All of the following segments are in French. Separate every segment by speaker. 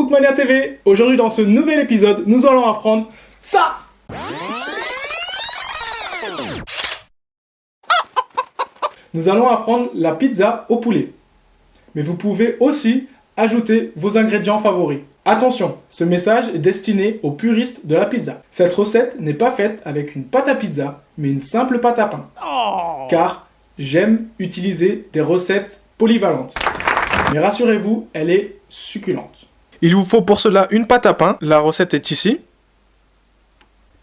Speaker 1: Cookmania TV. Aujourd'hui dans ce nouvel épisode, nous allons apprendre ça. Nous allons apprendre la pizza au poulet. Mais vous pouvez aussi ajouter vos ingrédients favoris. Attention, ce message est destiné aux puristes de la pizza. Cette recette n'est pas faite avec une pâte à pizza, mais une simple pâte à pain. Car j'aime utiliser des recettes polyvalentes. Mais rassurez-vous, elle est succulente. Il vous faut pour cela une pâte à pain, la recette est ici.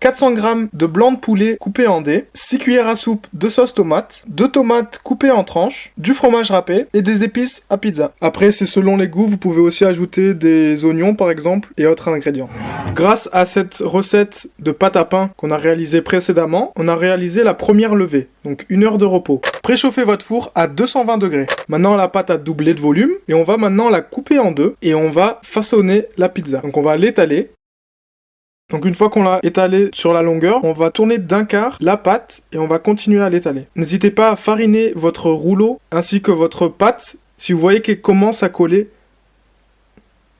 Speaker 1: 400 g de blanc de poulet coupé en dés, 6 cuillères à soupe de sauce tomate, 2 tomates coupées en tranches, du fromage râpé et des épices à pizza. Après, c'est selon les goûts, vous pouvez aussi ajouter des oignons par exemple et autres ingrédients. Grâce à cette recette de pâte à pain qu'on a réalisée précédemment, on a réalisé la première levée, donc 1 heure de repos. Préchauffez votre four à 220 degrés. Maintenant, la pâte a doublé de volume et on va maintenant la couper en deux et on va façonner la pizza. Donc on va l'étaler. Donc une fois qu'on l'a étalé sur la longueur, on va tourner d'un quart la pâte et on va continuer à l'étaler. N'hésitez pas à fariner votre rouleau ainsi que votre pâte si vous voyez qu'elle commence à coller.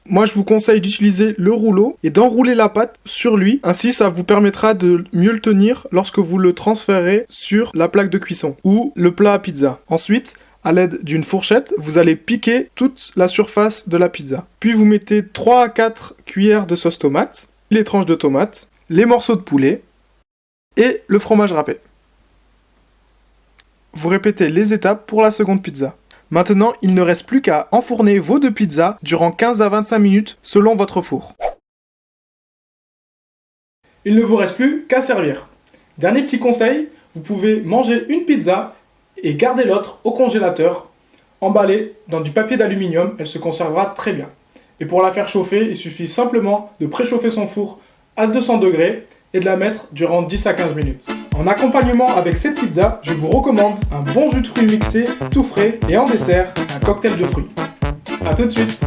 Speaker 1: Moi je vous conseille d'utiliser le rouleau et d'enrouler la pâte sur lui, ainsi ça vous permettra de mieux le tenir lorsque vous le transférez sur la plaque de cuisson ou le plat à pizza. Ensuite, à l'aide d'une fourchette, vous allez piquer toute la surface de la pizza. Puis vous mettez 3 à 4 cuillères de sauce tomate, les tranches de tomates, les morceaux de poulet et le fromage râpé. Vous répétez les étapes pour la seconde pizza. Maintenant, il ne reste plus qu'à enfourner vos deux pizzas durant 15 à 25 minutes selon votre four. Il ne vous reste plus qu'à servir. Dernier petit conseil, vous pouvez manger une pizza et garder l'autre au congélateur, emballée dans du papier d'aluminium, elle se conservera très bien. Et pour la faire chauffer, il suffit simplement de préchauffer son four à 200 degrés et de la mettre durant 10 à 15 minutes. En accompagnement avec cette pizza, je vous recommande un bon jus de fruits mixé, tout frais, et en dessert, un cocktail de fruits. A tout de suite!